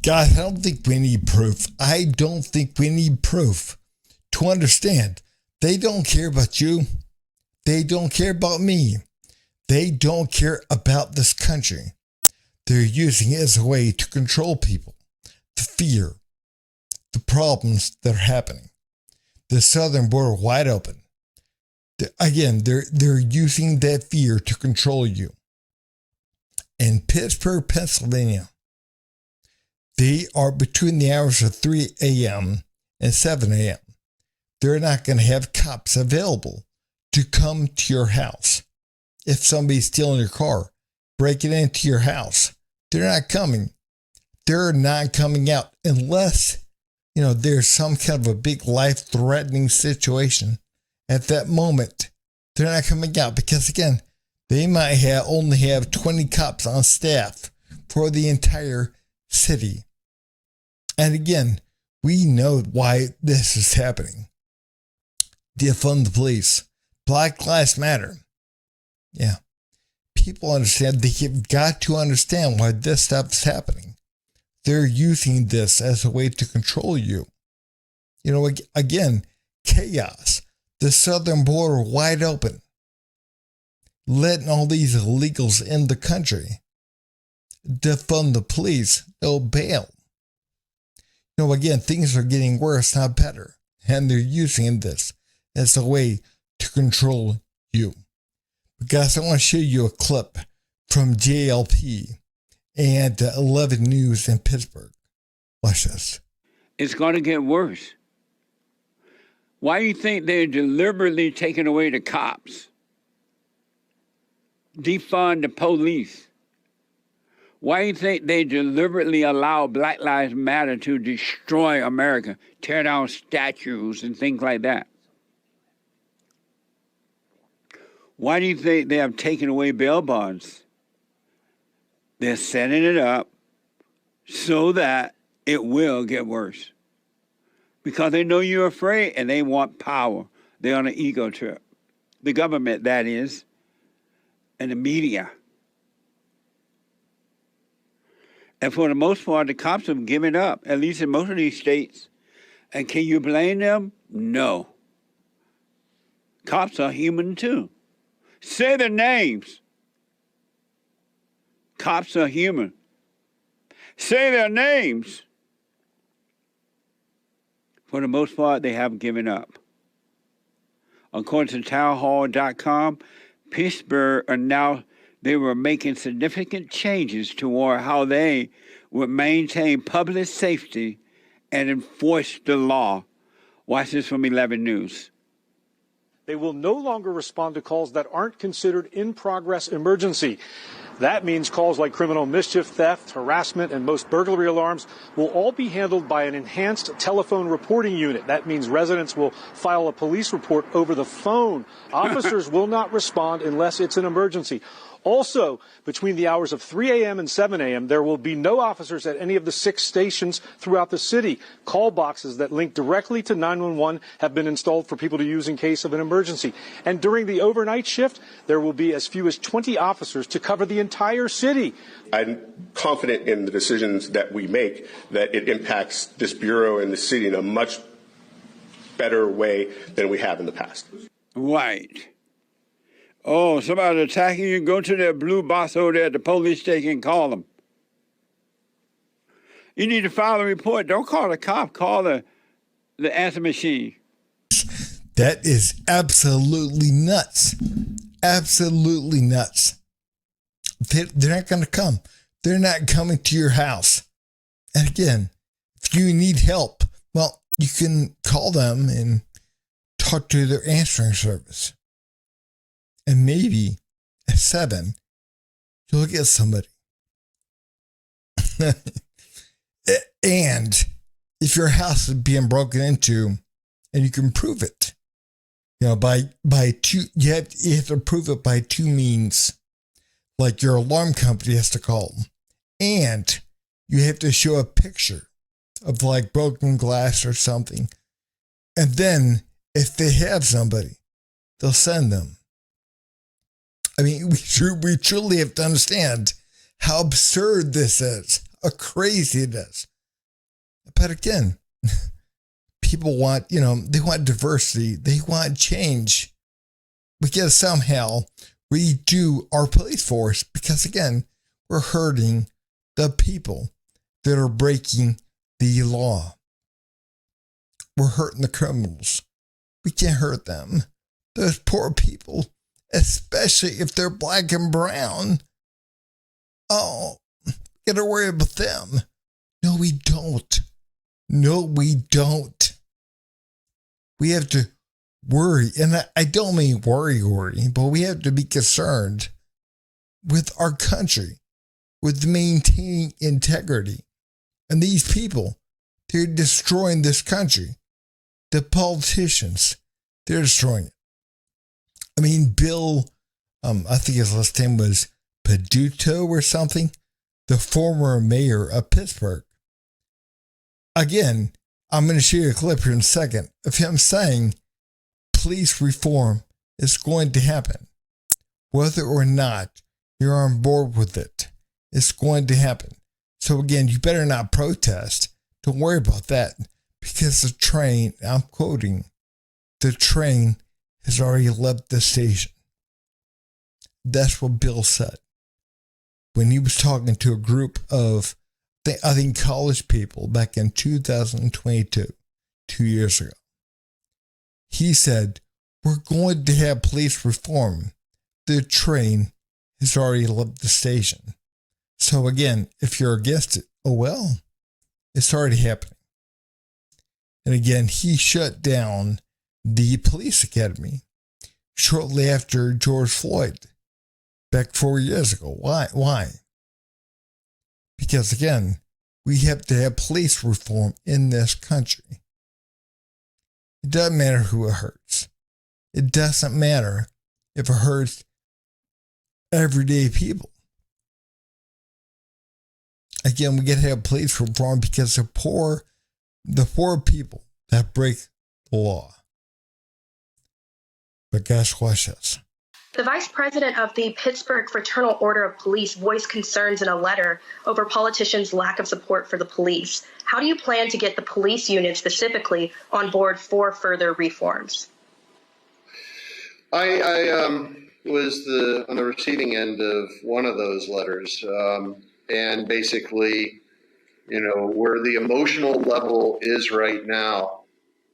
Guys, I don't think we need proof. I don't think we need proof to understand they don't care about you. They don't care about me. They don't care about this country. They're using it as a way to control people, to fear the problems that are happening. The southern border wide open. Again, they're using that fear to control you. In Pittsburgh, Pennsylvania, they are between the hours of 3 a.m. and 7 a.m. They're not going to have cops available to come to your house. If somebody's stealing your car, breaking into your house, they're not coming. They're not coming out unless, there's some kind of a big life-threatening situation. At that moment, they're not coming out because, again, they might only have 20 cops on staff for the entire city. And again, we know why this is happening. Defund the police. Black Lives Matter. Yeah. People understand. They've got to understand why this stuff is happening. They're using this as a way to control you. Again, chaos. The southern border wide open. Letting all these illegals in the country. Defund the police. No bail. Again, things are getting worse, not better. And they're using this as a way to control you. But guys, I want to show you a clip from JLP and 11 News in Pittsburgh. Watch this. It's going to get worse. Why do you think they're deliberately taking away the cops? Defund the police. Why do you think they deliberately allow Black Lives Matter to destroy America, tear down statues and things like that? Why do you think they have taken away bail bonds? They're setting it up so that it will get worse. Because they know you're afraid and they want power. They're on an ego trip. The government, that is, and the media. And for the most part, the cops have given up, at least in most of these states. And can you blame them? No. Cops are human too. Say their names. Cops are human. Say their names. For the most part, they have given up. According to townhall.com, Pittsburgh they were making significant changes toward how they would maintain public safety and enforce the law. Watch this from 11 News. They will no longer respond to calls that aren't considered in-progress emergency. That means calls like criminal mischief, theft, harassment, and most burglary alarms will all be handled by an enhanced telephone reporting unit. That means residents will file a police report over the phone. Officers will not respond unless it's an emergency. Also, between the hours of 3 a.m. and 7 a.m., there will be no officers at any of the 6 stations throughout the city. Call boxes that link directly to 911 have been installed for people to use in case of an emergency. And during the overnight shift, there will be as few as 20 officers to cover the entire city. I'm confident in the decisions that we make that it impacts this bureau and the city in a much better way than we have in the past. Right. Oh, somebody's attacking you, go to that blue box over there at the police station and call them. You need to file a report. Don't call the cop. Call the answer machine. That is absolutely nuts. Absolutely nuts. They're not going to come. They're not coming to your house. And again, if you need help, well, you can call them and talk to their answering service. And maybe at 7, you'll get somebody. And if your house is being broken into, and you can prove it, by two, you have to prove it by 2 means. Like your alarm company has to call them, and you have to show a picture of like broken glass or something. And then if they have somebody, they'll send them. I mean, we truly have to understand how absurd this is, how crazy it is. But again, people want, they want diversity. They want change. We got to somehow redo our police force because, again, we're hurting the people that are breaking the law. We're hurting the criminals. We can't hurt them. Those poor people, especially if they're black and brown. Oh, we got to worry about them. No, we don't. No, we don't. We have to worry, and I don't mean worry, but we have to be concerned with our country, with maintaining integrity. And these people, they're destroying this country. The politicians, they're destroying it. I mean, Bill, I think his last name was Peduto or something, the former mayor of Pittsburgh. Again, I'm going to show you a clip here in a second of him saying police reform is going to happen. Whether or not you're on board with it, it's going to happen. So again, you better not protest. Don't worry about that because the train, I'm quoting, the train has already left the station. That's what Bill said when he was talking to a group of, I think, college people back in 2022, 2 years ago. He said, we're going to have police reform. The train has already left the station. So again, if you're against it, oh well, it's already happening. And again, he shut down the police academy shortly after George Floyd, back 4 years ago. Why? Because again, we have to have police reform in this country. It doesn't matter who it hurts. It doesn't matter if it hurts everyday people. Again, we got to have police reform because the poor people that break the law. But gosh, watch this. The vice president of the Pittsburgh Fraternal Order of Police voiced concerns in a letter over politicians' lack of support for the police. How do you plan to get the police union specifically on board for further reforms? I was on the receiving end of one of those letters, and basically, where the emotional level is right now,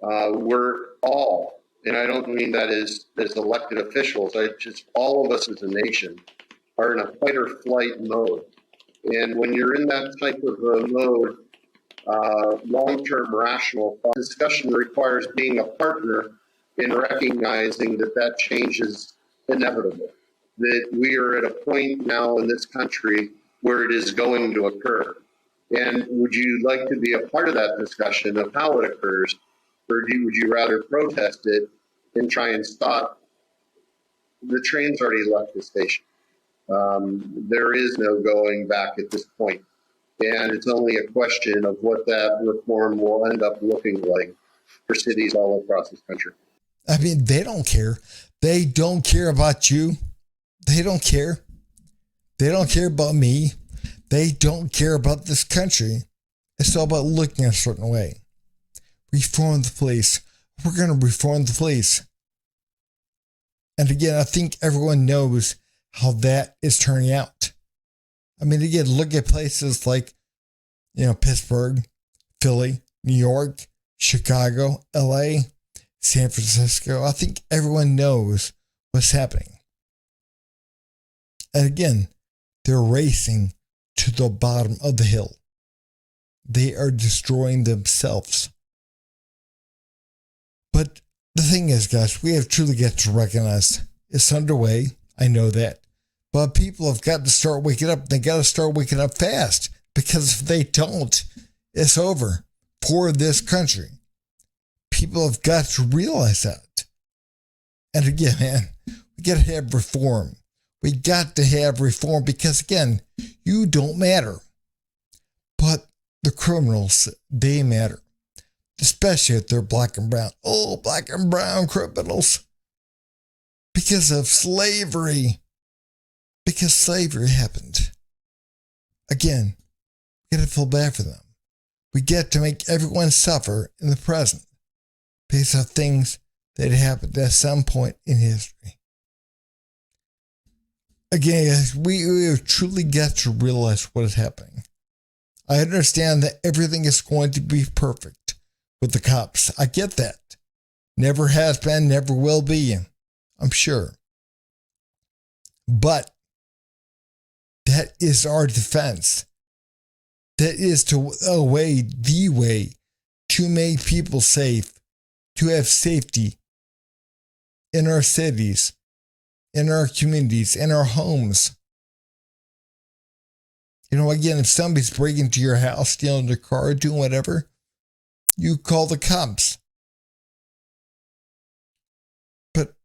we're all, and I don't mean that as elected officials, just all of us as a nation are in a fight or flight mode. And when you're in that type of a mode, long-term rational discussion requires being a partner in recognizing that change is inevitable, that we are at a point now in this country where it is going to occur. And would you like to be a part of that discussion of how it occurs, or would you rather protest it and try and stop? The train's already left the station. There is no going back at this point. And it's only a question of what that reform will end up looking like for cities all across this country. I mean, they don't care. They don't care about you. They don't care. They don't care about me. They don't care about this country. It's all about looking a certain way. Reform the police. We're going to reform the police. And again, I think everyone knows how that is turning out. I mean, again, look at places like, Pittsburgh, Philly, New York, Chicago, LA, San Francisco. I think everyone knows what's happening. And again, they're racing to the bottom of the hill. They are destroying themselves. But the thing is, guys, we have truly got to recognize it's underway. I know that. But people have got to start waking up. They got to start waking up fast, because if they don't, it's over for this country. People have got to realize that. And again, man, we got to have reform. We got to have reform because, again, you don't matter. But the criminals, they matter. Especially if they're black and brown. Oh, black and brown criminals. Because of slavery. Because slavery happened. Again, we got to feel bad for them. We get to make everyone suffer in the present based on things that happened at some point in history. Again, we have truly got to realize what is happening. I understand that everything is going to be perfect with the cops. I get that. Never has been, never will be, I'm sure. But that is our defense. That is the way to make people safe, to have safety in our cities, in our communities, in our homes. You know, again, if somebody's breaking into your house, stealing your car, doing whatever, you call the cops. But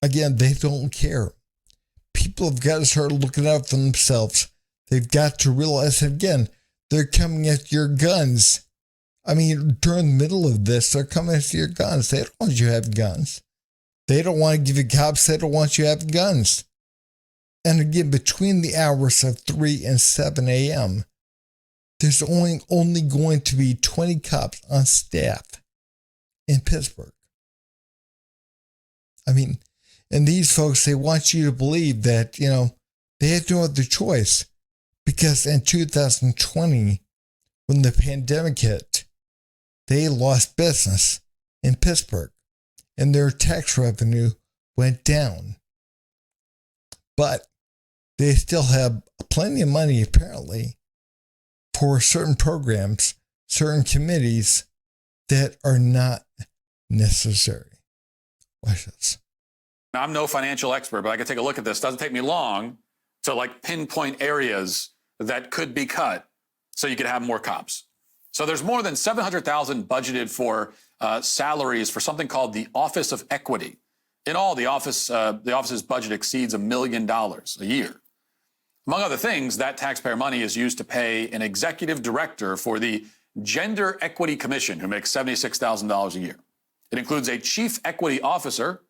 again, they don't care. People have got to start looking out for themselves. They've got to realize, again, they're coming at your guns. I mean, during the middle of this, they're coming at your guns. They don't want you to have guns. They don't want to give you cops. They don't want you to have guns. And again, between the hours of 3 and 7 a.m., there's only going to be 20 cops on staff in Pittsburgh. I mean, and these folks, they want you to believe that, you know, they had no other choice. Because in 2020, when the pandemic hit, they lost business in Pittsburgh and their tax revenue went down. But they still have plenty of money, apparently, for certain programs, certain committees that are not necessary. Watch this. Now, I'm no financial expert, but I can take a look at this. It doesn't take me long to like pinpoint areas that could be cut so you could have more cops. So there's more than $700,000 budgeted for salaries for something called the Office of Equity. In all, the office's budget exceeds $1 million a year. Among other things, that taxpayer money is used to pay an executive director for the Gender Equity Commission, who makes $76,000 a year. It includes a chief equity officer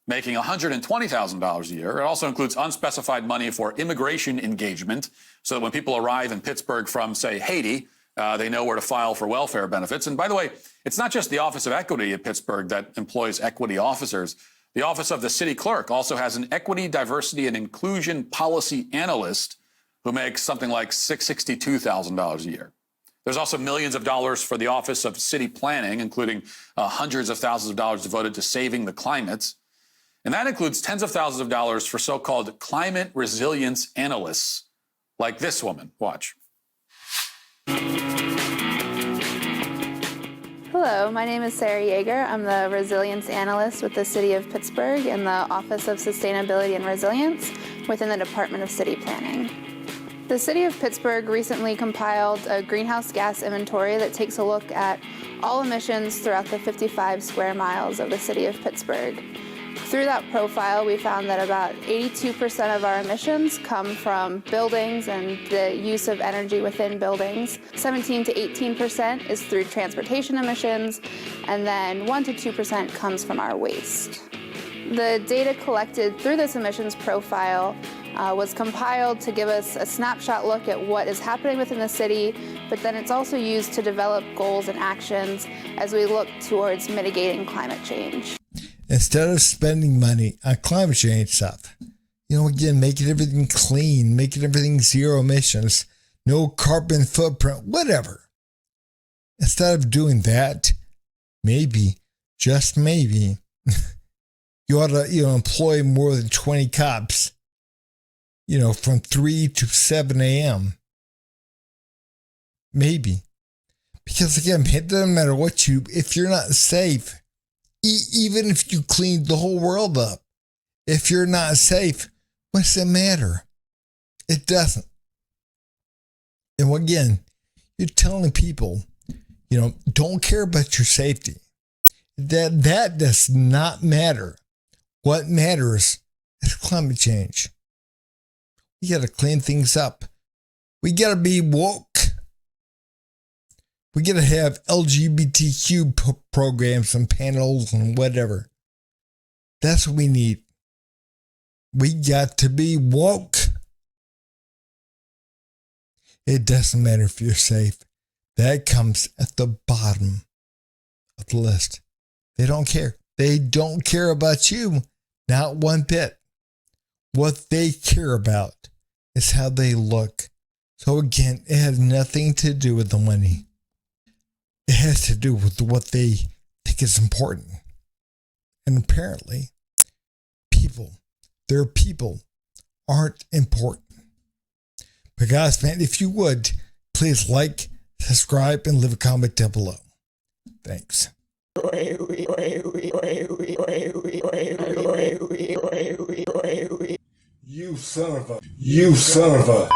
making $120,000 a year. It also includes unspecified money for immigration engagement, so that when people arrive in Pittsburgh from, say, Haiti, they know where to file for welfare benefits. And by the way, it's not just the Office of Equity at Pittsburgh that employs equity officers. The Office of the City Clerk also has an equity, diversity, and inclusion policy analyst who makes something like $62,000 a year. There's also millions of dollars for the Office of City Planning, including hundreds of thousands of dollars devoted to saving the climate. And that includes tens of thousands of dollars for so-called climate resilience analysts, like this woman. Watch. Hello, my name is Sarah Yeager. I'm the resilience analyst with the City of Pittsburgh in the Office of Sustainability and Resilience within the Department of City Planning. The City of Pittsburgh recently compiled a greenhouse gas inventory that takes a look at all emissions throughout the 55 square miles of the City of Pittsburgh. Through that profile, we found that about 82% of our emissions come from buildings and the use of energy within buildings. 17 to 18% is through transportation emissions, and then 1 to 2% comes from our waste. The data collected through this emissions profile was compiled to give us a snapshot look at what is happening within the city, but then it's also used to develop goals and actions as we look towards mitigating climate change. Instead of spending money on climate change stuff, you know, again, making everything clean, making everything zero emissions, no carbon footprint, whatever. Instead of doing that, maybe, just maybe, you ought to, employ more than 20 cops, from 3 to 7 a.m. Maybe. Because again, it doesn't matter if you're not safe, even if you cleaned the whole world up, if you're not safe, what's it matter? It doesn't. And again, you're telling people, don't care about your safety. That does not matter. What matters is climate change. We got to clean things up. We got to be woke. We got to have LGBTQ programs and panels and whatever. That's what we need. We got to be woke. It doesn't matter if you're safe. That comes at the bottom of the list. They don't care. They don't care about you, not one bit. What they care about is how they look. So again, it has nothing to do with the money. It has to do with what they think is important. And apparently, their people aren't important. But guys, man, if you would, please like, subscribe, and leave a comment down below. Thanks. You son of a